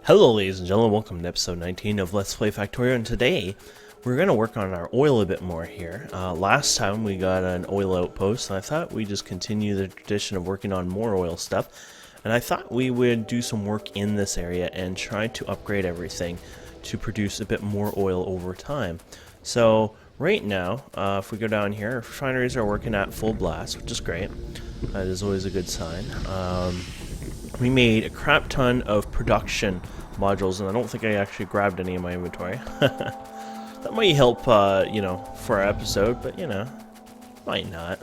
Hello ladies and gentlemen, welcome to episode 19 of Let's Play Factorio, and today we're going to work on our oil a bit more here. Last time we got an oil outpost, and I thought we'd just continue the tradition of working on more oil stuff, and I thought we would do some work in this area and try to upgrade everything to produce a bit more oil over time. So right now, if we go down here, our refineries are working at full blast, which is great. That is always a good sign. We made a crap ton of production modules, and I don't think I actually grabbed any in my inventory. That might help, you know, for our episode, but, you know, might not.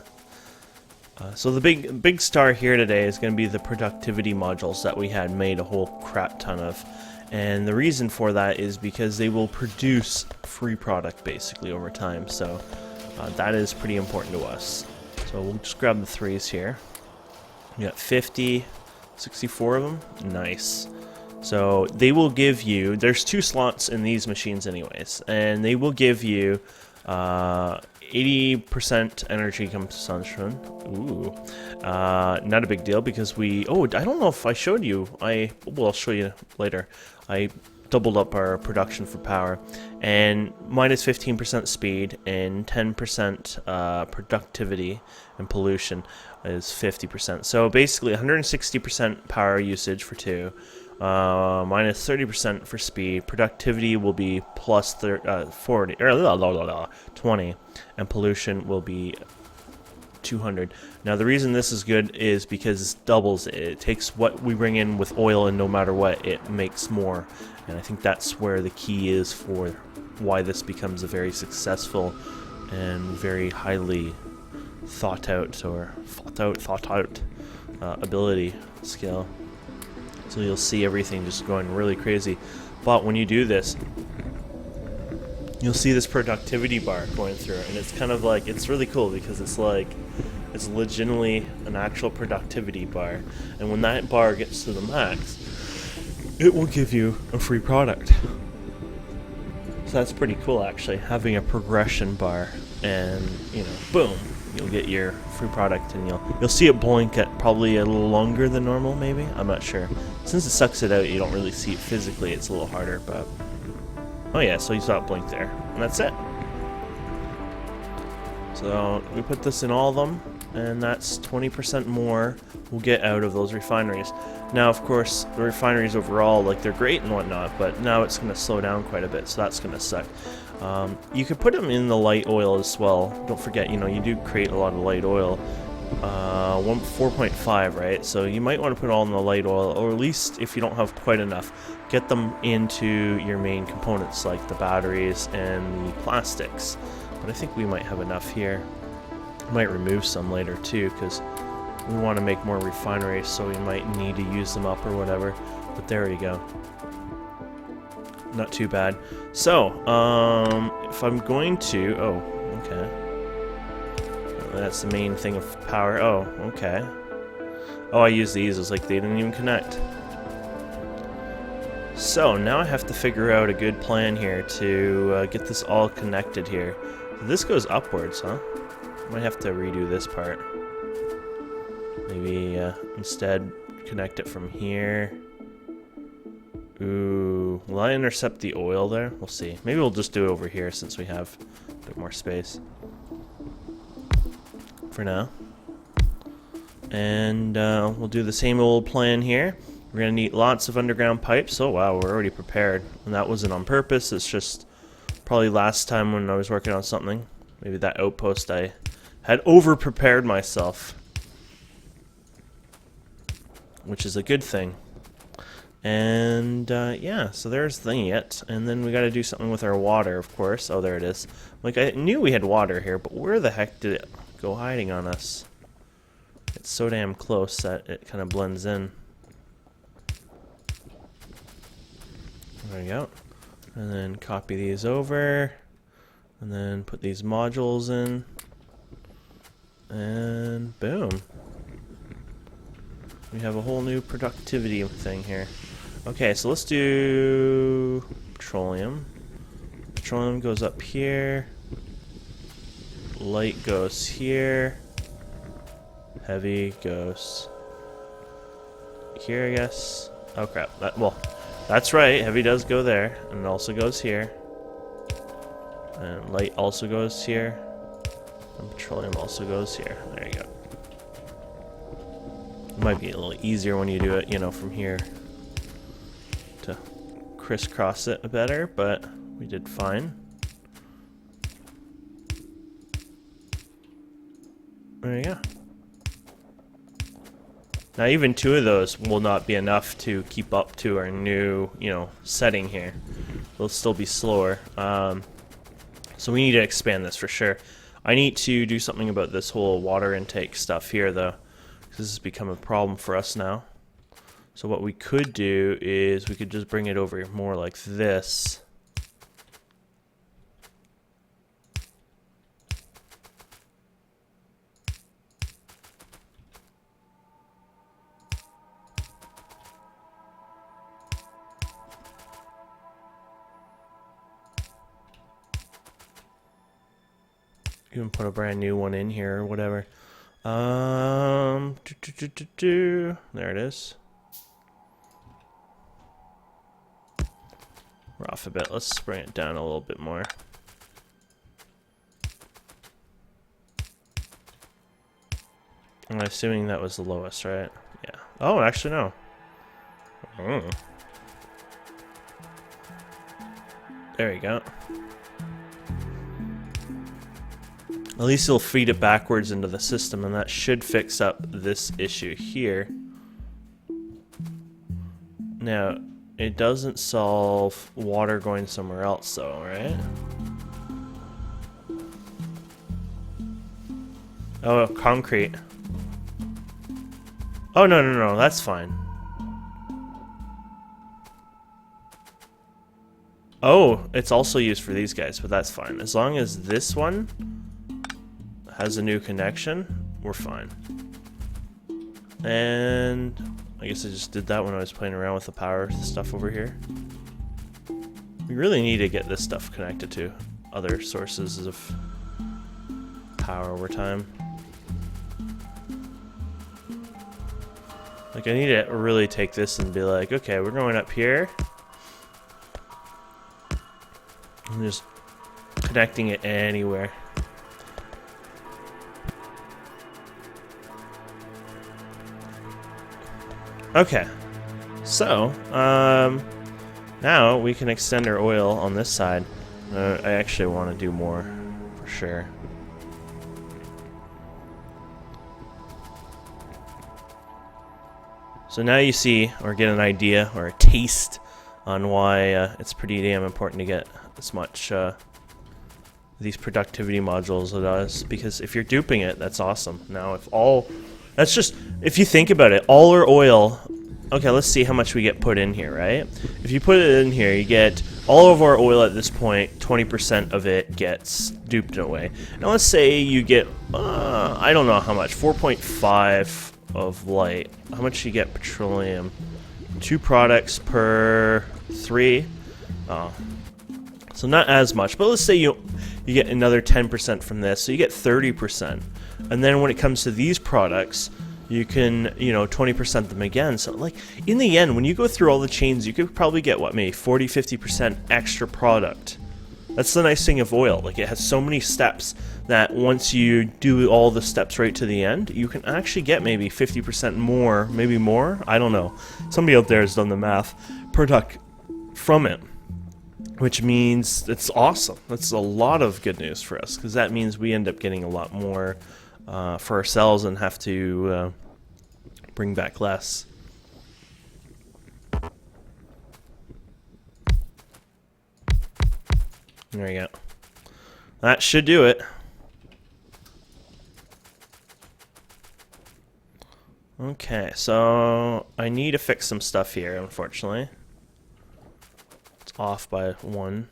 So the big star here today is going to be the productivity modules that we had made a whole crap ton of. And the reason for that is because they will produce free product, basically, over time. So that is pretty important to us. So we'll just grab the threes here. We got 50... 64 of them? Nice. So they will give you, there's 2 slots in these machines anyways, and they will give you 80% energy consumption. Ooh. Not a big deal because I don't know if I showed you, well, I'll show you later. I doubled up our production for power, and minus 15% speed and 10% productivity and pollution is 50%. So basically 160% power usage for 2, minus 30% for speed. Productivity will be plus 40 or 20, and pollution will be 200. Now the reason this is good is because it doubles it. It takes what we bring in with oil, and no matter what, it makes more. And I think that's where the key is for why this becomes a very successful and very highly thought out ability skill. So you'll see everything just going really crazy. But when you do this, you'll see this productivity bar going through it, and it's kind of like, it's really cool because it's like, it's legitimately an actual productivity bar, and when that bar gets to the max, it will give you a free product. So that's pretty cool, actually, having a progression bar, and you know, boom, you'll get your free product, and you'll see it blink at probably a little longer than normal, maybe, I'm not sure. Since it sucks it out, you don't really see it physically, it's a little harder, but oh yeah, so you saw it blink there, and that's it. So we put this in all of them, and that's 20% more we'll get out of those refineries. Now, of course, the refineries overall, like, they're great and whatnot, but now it's going to slow down quite a bit, so that's going to suck. You could put them in the light oil as well. Don't forget, you know, you do create a lot of light oil. 4.5, right? So you might want to put all in the light oil, or at least if you don't have quite enough, get them into your main components like the batteries and the plastics. But I think we might have enough here. Might remove some later too, because we want to make more refineries, so we might need to use them up or whatever. But there you go. Not too bad. So, if I'm going to... Oh, okay. That's the main thing of power. Oh, okay. Oh, I use these. It's like they didn't even connect. So, now I have to figure out a good plan here to get this all connected here. This goes upwards, huh? Might have to redo this part. Maybe instead connect it from here. Ooh, will I intercept the oil there? We'll see. Maybe we'll just do it over here since we have a bit more space for now. And we'll do the same old plan here. We're going to need lots of underground pipes. Oh wow, we're already prepared. And that wasn't on purpose. It's just probably last time when I was working on something. Maybe that outpost, I had over-prepared myself, which is a good thing. And yeah, so there's the thing yet. And then we got to do something with our water, of course. Oh, there it is. Like, I knew we had water here, but where the heck did it go hiding on us? It's so damn close that it kind of blends in. There we go. And then copy these over, and then put these modules in, and boom. We have a whole new productivity thing here. Okay, so let's do petroleum. Petroleum goes up here. Light goes here. Heavy goes here, I guess. Oh crap. Well, That's right, heavy does go there, and it also goes here. And light also goes here. And petroleum also goes here. There you go. It might be a little easier when you do it, you know, from here to crisscross it better, but we did fine. There you go. Now even 2 of those will not be enough to keep up to our new, you know, setting here. It'll still be slower. So we need to expand this for sure. I need to do something about this whole water intake stuff here though. This has become a problem for us now. So what we could do is we could just bring it over more like this. Even put a brand new one in here or whatever. There it is. We're off a bit. Let's bring it down a little bit more. I'm assuming that was the lowest, right? Yeah. Oh, actually no. Oh. There you go. At least it'll feed it backwards into the system, and that should fix up this issue here. Now, it doesn't solve water going somewhere else though, right? Oh, concrete. Oh, no, that's fine. Oh, it's also used for these guys, but that's fine. As long as this one has a new connection, we're fine. And I guess I just did that when I was playing around with the power stuff over here. We really need to get this stuff connected to other sources of power over time. Like, I need to really take this and be like, okay, we're going up here. And just connecting it anywhere. Okay, so now we can extend our oil on this side. I actually want to do more for sure. So now you see, or get an idea, or a taste on why it's pretty damn important to get as much these productivity modules it does. Because if you're duping it, that's awesome. Now if all... That's just, if you think about it, all our oil, okay, let's see how much we get put in here, right? If you put it in here, you get all of our oil at this point, 20% of it gets duped away. Now let's say you get, I don't know how much, 4.5 of light. How much you get petroleum? 2 products per 3. Oh. So not as much, but let's say you get another 10% from this, so you get 30%. And then when it comes to these products, you can, 20% them again. So, like, in the end, when you go through all the chains, you could probably get, what, maybe 40, 50% extra product. That's the nice thing of oil. Like, it has so many steps that once you do all the steps right to the end, you can actually get maybe 50% more, maybe more, I don't know. Somebody out there has done the math, product from it. Which means it's awesome. That's a lot of good news for us, because that means we end up getting a lot more for ourselves and have to bring back less. There you go. That should do it. Okay, so I need to fix some stuff here, unfortunately. It's off by 1.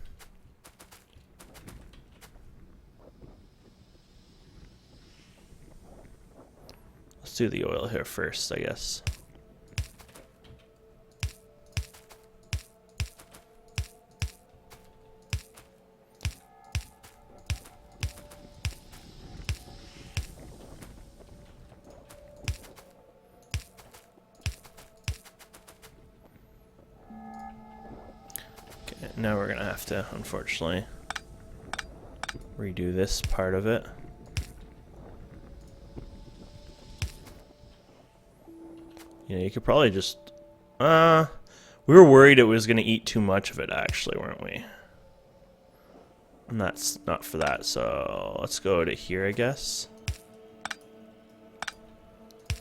Let's do the oil here first, I guess. Now we're gonna have to, unfortunately, redo this part of it. You know, you could probably just... we were worried it was gonna eat too much of it, actually, weren't we? And that's not for that, so let's go to here, I guess.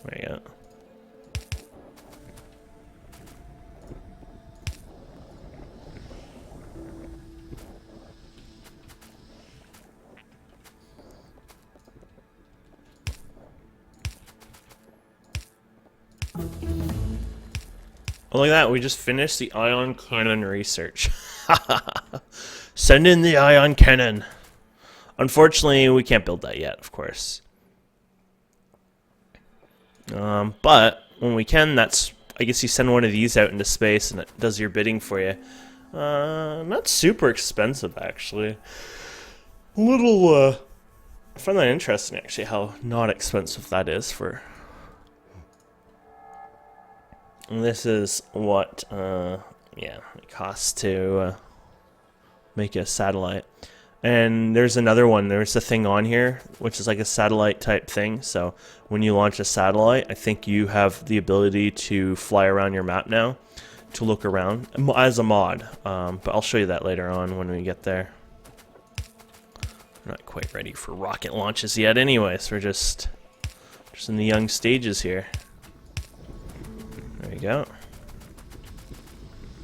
There you go. Oh, look at that, we just finished the ion cannon research. Send in the ion cannon. Unfortunately, we can't build that yet, of course. But when we can, that's... I guess you send one of these out into space and it does your bidding for you. Not super expensive, actually. A little, I find that interesting, actually, how not expensive that is for... And this is what, yeah, it costs to make a satellite. And there's another one. There's a thing on here, which is like a satellite type thing. So when you launch a satellite, I think you have the ability to fly around your map now, to look around as a mod. But I'll show you that later on when we get there. We're not quite ready for rocket launches yet anyways. We're just in the young stages here. There you go.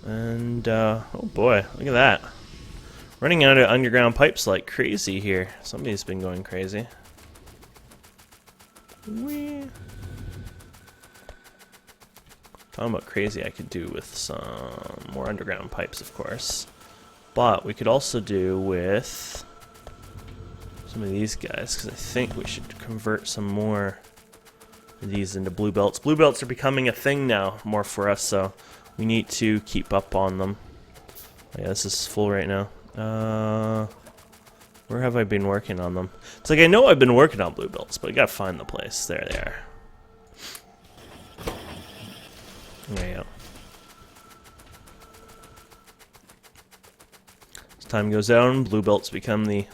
And, oh boy, look at that. Running out of underground pipes like crazy here. Somebody's been going crazy. Whee. Talking about crazy I could do with some more underground pipes, of course. But we could also do with some of these guys, because I think we should convert some more of these into blue belts. Blue belts are becoming a thing now, more for us, so we need to keep up on them. Oh, yeah, this is full right now. Where have I been working on them? It's like I know I've been working on blue belts, but I gotta find the place. There they are. There you go. As time goes on, blue belts become our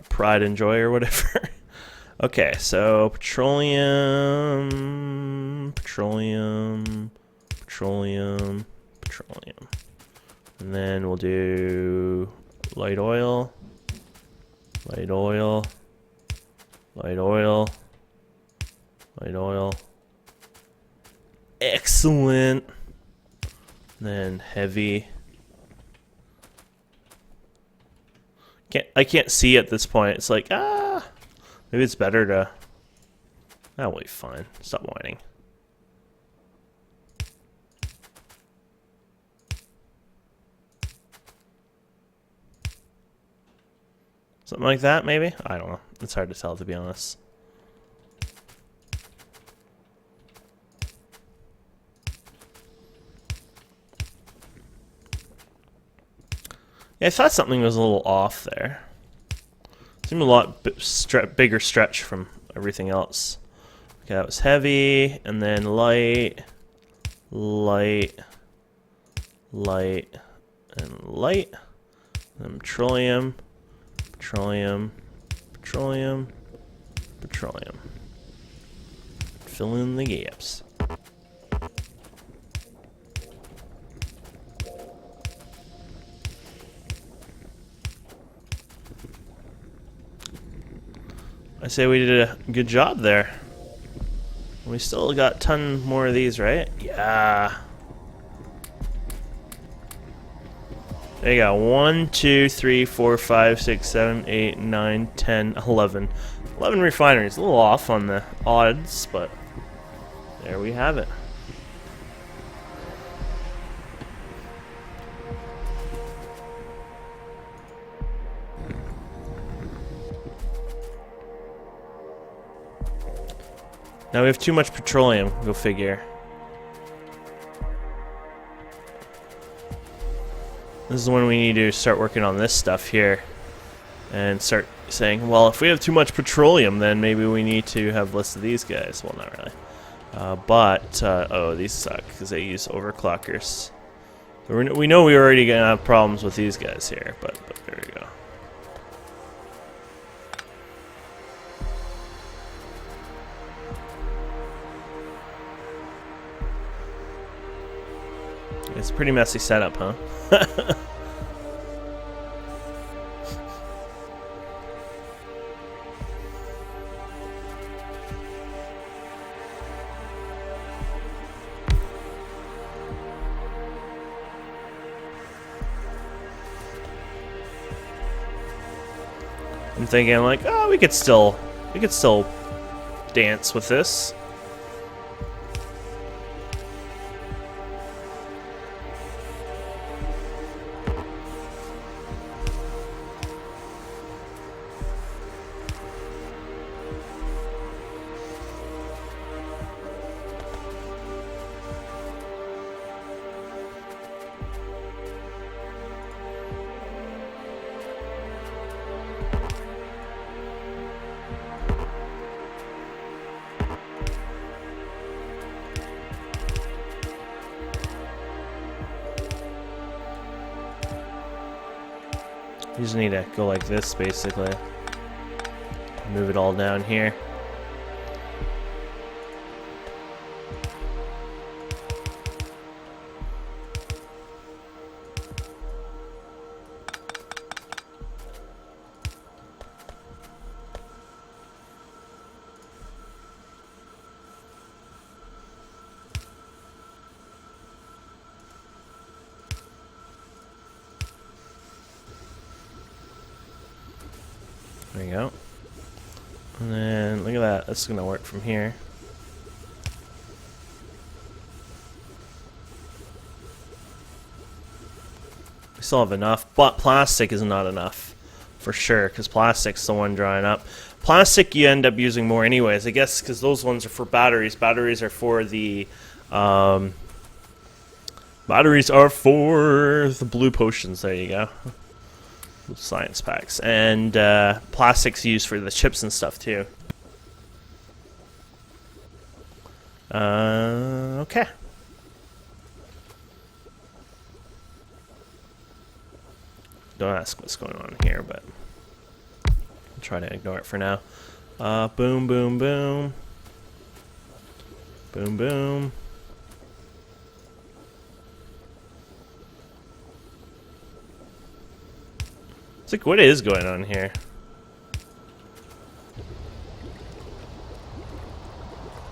pride and joy or whatever. Okay, so petroleum, petroleum, petroleum, petroleum. And then we'll do light oil, light oil, light oil, light oil. Excellent. Then heavy. I can't see at this point. It's like, maybe it's better to... That'll be fine. Stop whining. Something like that, maybe? I don't know. It's hard to tell, to be honest. Yeah, I thought something was a little off there. Seemed a lot bigger stretch from everything else. Okay, that was heavy, and then light, light, light, and light. And petroleum, petroleum, petroleum, petroleum. Fill in the gaps. I say we did a good job there. We still got a ton more of these, right? Yeah. There you go. 1, 2, 3, 4, 5, 6, 7, 8, 9, 10, 11. 11 refineries. A little off on the odds, but there we have it. Now we have too much petroleum, go figure. This is when we need to start working on this stuff here. And start saying, well, if we have too much petroleum, then maybe we need to have less of these guys. Well, not really. Oh, these suck, because they use overclockers. We know we're already gonna have problems with these guys here, but there we go. It's a pretty messy setup, huh? I'm thinking like, oh, we could still dance with this. You just need to go like this, basically. Move it all down here. There you go. And then, look at that. That's going to work from here. We still have enough, but plastic is not enough. For sure, because plastic's the one drying up. Plastic you end up using more anyways, I guess, because those ones are for batteries. Batteries are for the... batteries are for the blue potions. There you go. Science packs. And plastics used for the chips and stuff too. Okay. Don't ask what's going on here, but I'll try to ignore it for now. Boom, boom, boom. Boom, boom. It's like, what is going on here?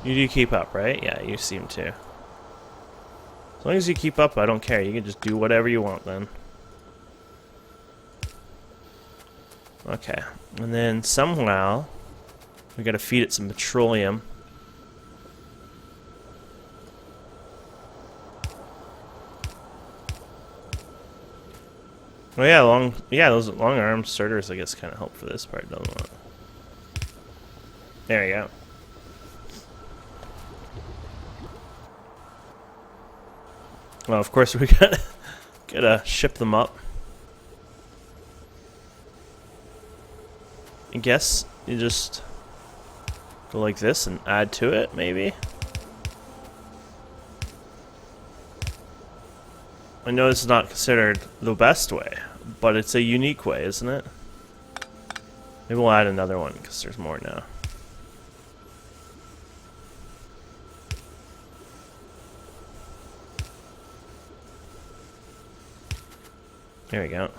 You do keep up, right? Yeah, you seem to. As long as you keep up, I don't care. You can just do whatever you want then. Okay. And then somehow, we gotta feed it some petroleum. Oh yeah, those long arm starters I guess kind of help for this part, don't they? There you go. Well, of course we gotta ship them up. I guess you just go like this and add to it, maybe. I know it's not considered the best way, but it's a unique way, isn't it? Maybe we'll add another one, because there's more now. There we go.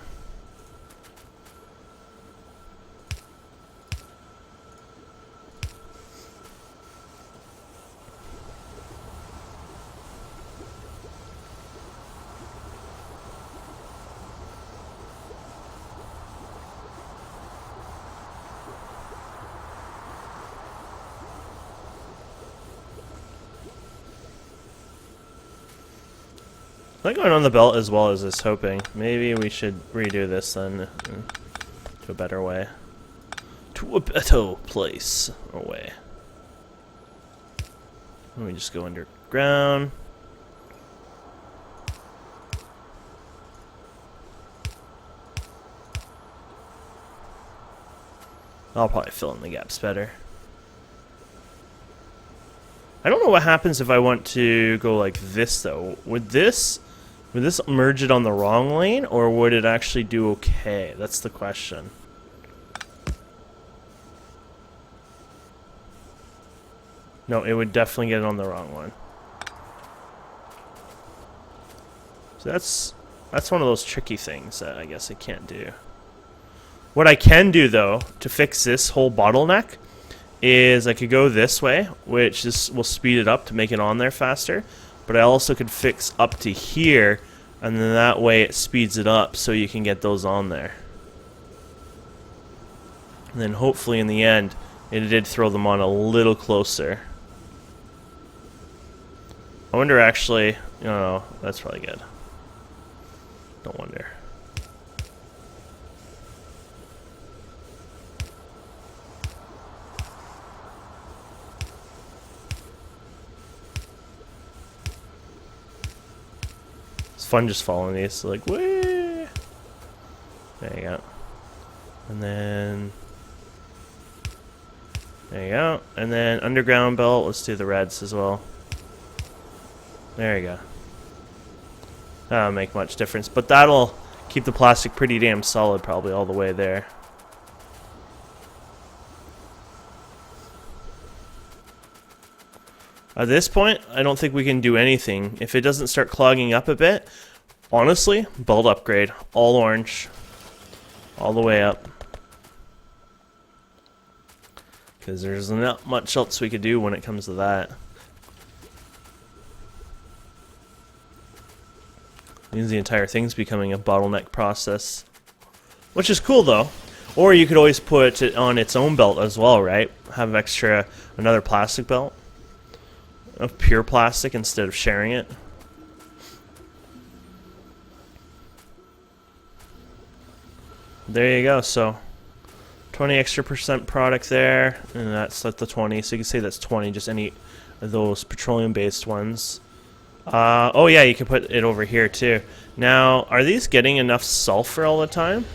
Not going on the belt as well as I was hoping. Maybe we should redo this then to a better way. To a better place or way. Let me just go underground. I'll probably fill in the gaps better. I don't know what happens if I want to go like this though. Would this Would this merge it on the wrong lane, or would it actually do okay? That's the question. No, it would definitely get it on the wrong one. So that's one of those tricky things that I guess I can't do. What I can do, though, to fix this whole bottleneck is I could go this way, which will speed it up to make it on there faster. But I also could fix up to here, and then that way it speeds it up so you can get those on there. And then hopefully in the end, it did throw them on a little closer. I wonder actually, no, that's probably good. Don't wonder. It's fun just following these, like, whee! There you go. And then, there you go. And then underground belt, let's do the reds as well. There you go. That'll make much difference, but that'll keep the plastic pretty damn solid probably all the way there. At this point, I don't think we can do anything. If it doesn't start clogging up a bit, honestly, belt upgrade. All orange. All the way up. Because there's not much else we could do when it comes to that. Means the entire thing's becoming a bottleneck process. Which is cool though. Or you could always put it on its own belt as well, right? Have another plastic belt of pure plastic instead of sharing it. There you go, so 20 extra % product there, and that's like the 20, so you can say that's 20, just any of those petroleum based ones. Oh yeah, you can put it over here too. Now, are these getting enough sulfur all the time?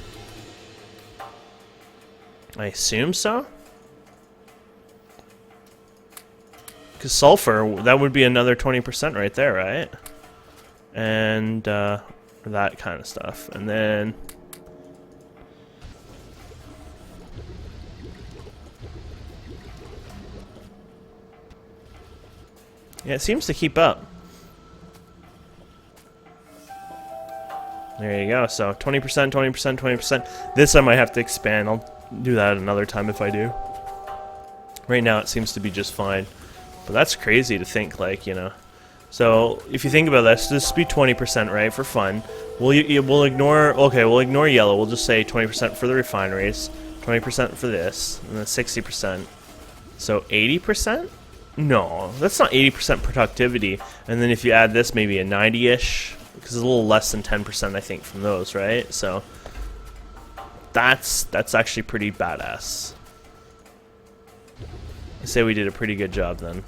I assume so. Because sulfur, that would be another 20% right there, right? And that kind of stuff. And then yeah, it seems to keep up. There you go. So 20%, 20%, 20%. This I might have to expand. I'll do that another time if I do. Right now it seems to be just fine. But that's crazy to think, like, you know. So if you think about this be 20%, right, for fun. We'll ignore, okay, we'll ignore yellow. We'll just say 20% for the refineries, 20% for this, and then 60%. So 80%? No, that's not 80% productivity. And then if you add this, maybe a 90-ish, because it's a little less than 10%, I think, from those, right? So that's actually pretty badass. I say we did a pretty good job then.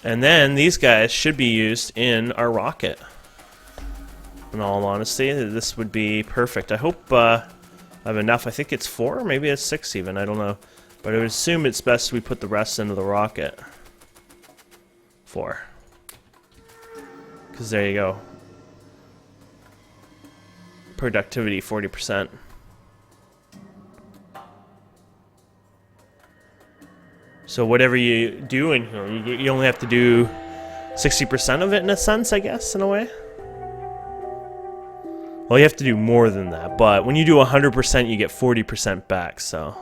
And then these guys should be used in our rocket. In all honesty, this would be perfect. I hope I have enough. I think it's 4, maybe it's 6 even, I don't know. But I would assume it's best we put the rest into the rocket. 4. Because there you go. Productivity 40%. So whatever you do in here, you only have to do 60% of it in a sense, I guess, in a way. Well, you have to do more than that, but when you do 100%, you get 40% back, so.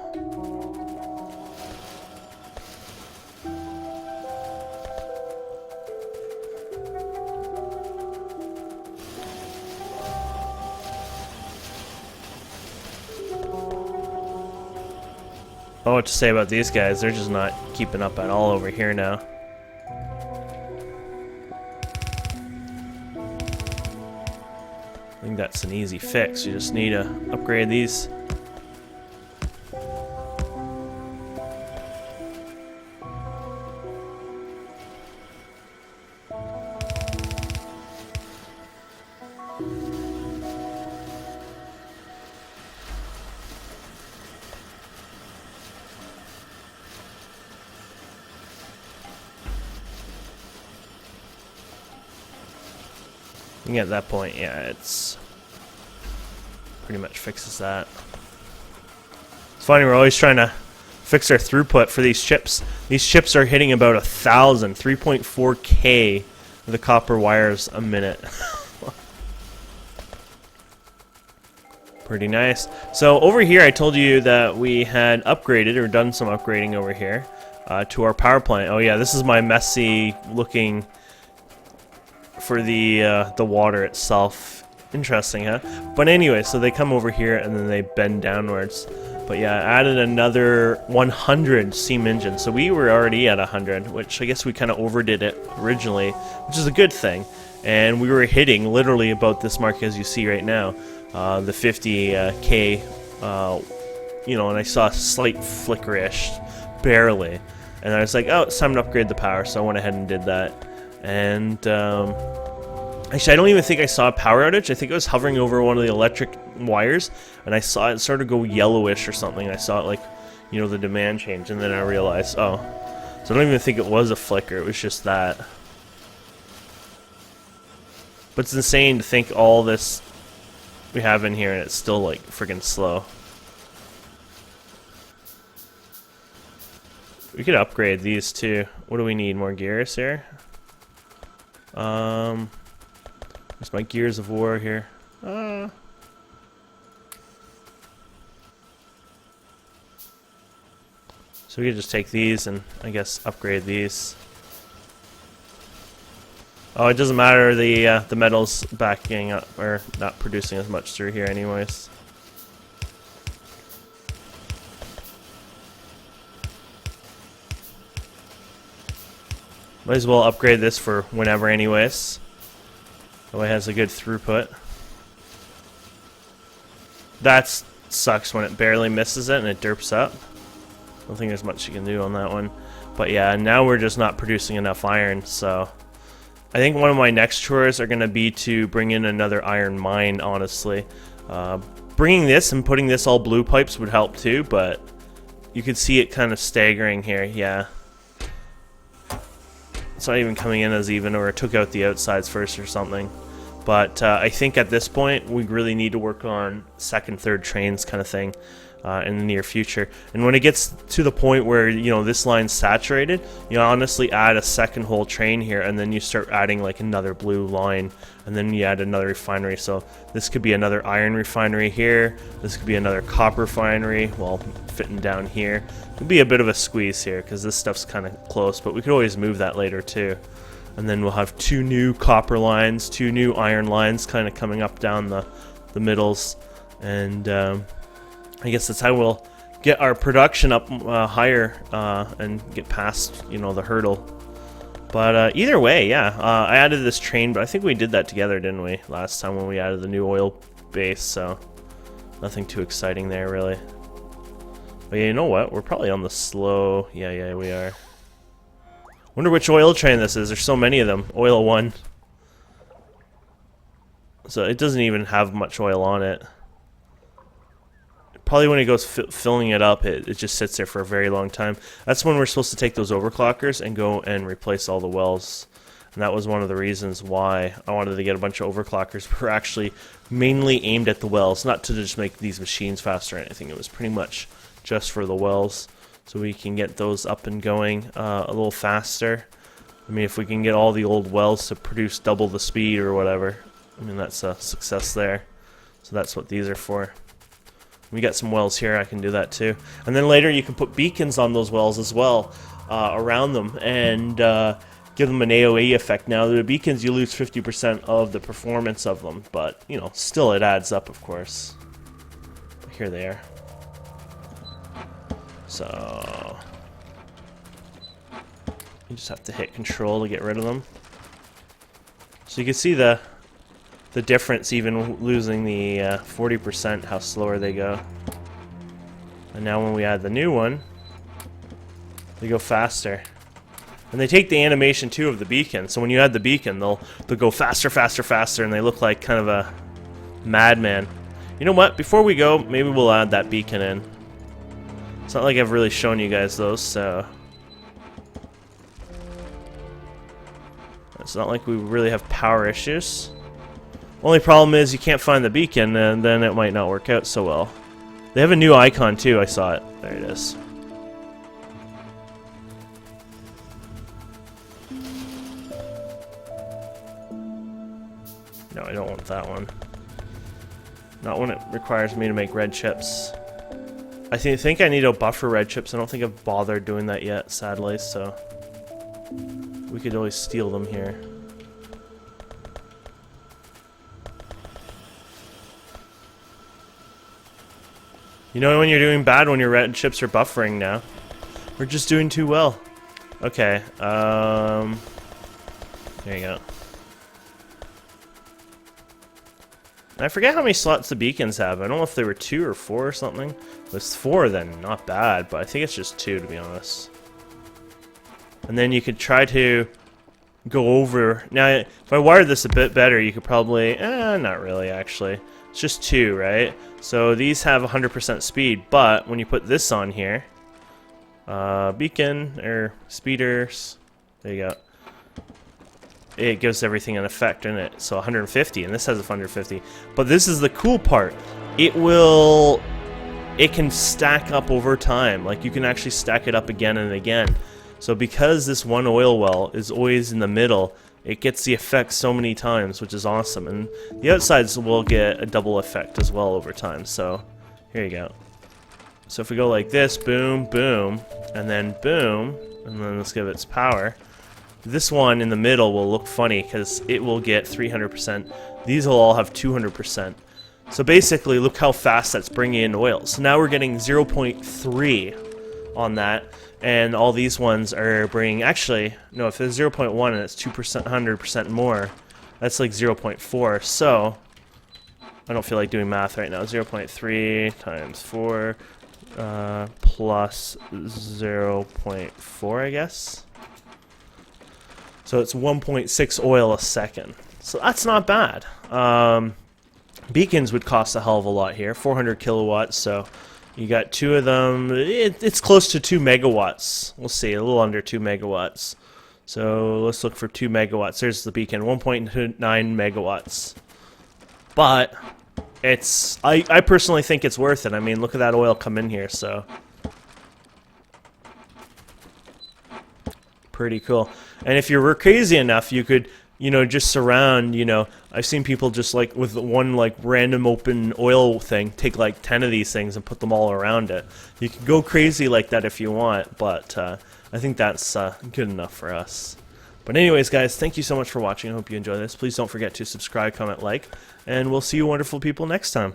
Oh, what to say about these guys? They're just not keeping up at all over here now. I think that's an easy fix. You just need to upgrade these. And at that point, yeah, it's pretty much fixes that. It's funny, we're always trying to fix our throughput for these chips. These chips are hitting about 1,000, 3.4K of the copper wires a minute. Pretty nice. So over here, I told you that we had upgraded or done some upgrading over here to our power plant. Oh yeah, this is my messy looking for the water itself. Interesting, huh? But anyway, so they come over here and then they bend downwards. But yeah, I added another 100 steam engines. So we were already at 100, which I guess we kind of overdid it originally, which is a good thing. And we were hitting literally about this mark as you see right now, the 50K, you know, and I saw a slight flickerish, barely. And I was like, oh, it's time to upgrade the power. So I went ahead and did that. And actually, I don't even think I saw a power outage. I think I was hovering over one of the electric wires, and I saw it sort of go yellowish or something. I saw it like, you know, the demand change, and then I realized, oh. So I don't even think it was a flicker. It was just that. But it's insane to think all this we have in here, and it's still like freaking slow. We could upgrade these too. What do we need? More gears here? Where's my gears of war here? So we could just take these and I guess upgrade these. Oh, it doesn't matter. The metal's backing up or not producing as much through here, anyways. Might as well upgrade this for whenever, anyways. That way it has a good throughput. That sucks when it barely misses it and it derps up. I don't think there's much you can do on that one. But yeah, now we're just not producing enough iron, so I think one of my next chores are going to be to bring in another iron mine, honestly. Bringing this and putting this all blue pipes would help too, but you can see it kind of staggering here, yeah. It's not even coming in as even, or it took out the outsides first or something. But I think at this point we really need to work on second, third trains kind of thing in the near future. And when it gets to the point where, you know, this line's saturated, you honestly add a second whole train here, and then you start adding like another blue line, and then you add another refinery. So this could be another iron refinery here. This could be another copper refinery. Well, fitting down here. It'll be a bit of a squeeze here because this stuff's kind of close, but we could always move that later too. And then we'll have two new copper lines, two new iron lines kind of coming up down the middles. And I guess that's how we'll get our production up higher and get past, you know, the hurdle. But either way, yeah, I added this train, but I think we did that together, didn't we, last time when we added the new oil base, so nothing too exciting there, really. But yeah, you know what? We're probably on the slow... Yeah, we are. Wonder which oil train this is. There's so many of them. Oil 1. So it doesn't even have much oil on it. Probably when it goes filling it up, it just sits there for a very long time. That's when we're supposed to take those overclockers and go and replace all the wells. And that was one of the reasons why I wanted to get a bunch of overclockers. We're actually mainly aimed at the wells, not to just make these machines faster or anything. It was pretty much just for the wells, so we can get those up and going a little faster. I mean, if we can get all the old wells to produce double the speed or whatever, I mean, that's a success there. So that's what these are for. We got some wells here, I can do that too. And then later you can put beacons on those wells as well, around them, and give them an AoE effect. Now, the beacons, you lose 50% of the performance of them, but, you know, still it adds up, of course. Here they are. So you just have to hit control to get rid of them. So you can see the difference, even losing the 40%, how slower they go. And now when we add the new one, they go faster. And they take the animation too of the beacon. So when you add the beacon, they'll go faster, faster, faster, and they look like kind of a madman. You know what? Before we go, maybe we'll add that beacon in. It's not like I've really shown you guys those, so it's not like we really have power issues. Only problem is you can't find the beacon, and then it might not work out so well. They have a new icon too, I saw it. There it is. No, I don't want that one. Not when it requires me to make red chips. I think I need to buffer red chips. I don't think I've bothered doing that yet, sadly, so we could always steal them here. You know when you're doing bad when your red chips are buffering now. We're just doing too well. Okay, there you go. I forget how many slots the beacons have. I don't know if there were 2 or 4 or something. If it's 4, then not bad, but I think it's just 2 to be honest. And then you could try to go over. Now, if I wired this a bit better, you could probably, not really actually. It's just 2, right? So these have 100% speed, but when you put this on here, beacon or speeders, there you go. It gives everything an effect in it. So 150, and this has 150. But this is the cool part. It can stack up over time. Like you can actually stack it up again and again. So because this one oil well is always in the middle, it gets the effect so many times, which is awesome. And the outsides will get a double effect as well over time. So here you go. So if we go like this, boom, boom, and then boom, and then let's give it its power. This one in the middle will look funny because it will get 300%. These will all have 200%. So basically, look how fast that's bringing in oil. So now we're getting 0.3 on that. And all these ones are bringing, actually, no, if there's 0.1 and it's 2%, 100% more, that's like 0.4. So, I don't feel like doing math right now. 0.3 times 4 plus 0.4, I guess. So it's 1.6 oil a second. So that's not bad. Beacons would cost a hell of a lot here. 400 kilowatts, so you got 2 of them. It's close to 2 megawatts. We'll see, a little under 2 megawatts. So let's look for 2 megawatts. There's the beacon, 1.9 megawatts. But it's, I personally think it's worth it. I mean, look at that oil come in here, so. Pretty cool. And if you were crazy enough, you could, just surround, I've seen people just like with one like random open oil thing, take like 10 of these things and put them all around it. You can go crazy like that if you want, but I think that's good enough for us. But anyways, guys, thank you so much for watching. I hope you enjoy this. Please don't forget to subscribe, comment, like, and we'll see you wonderful people next time.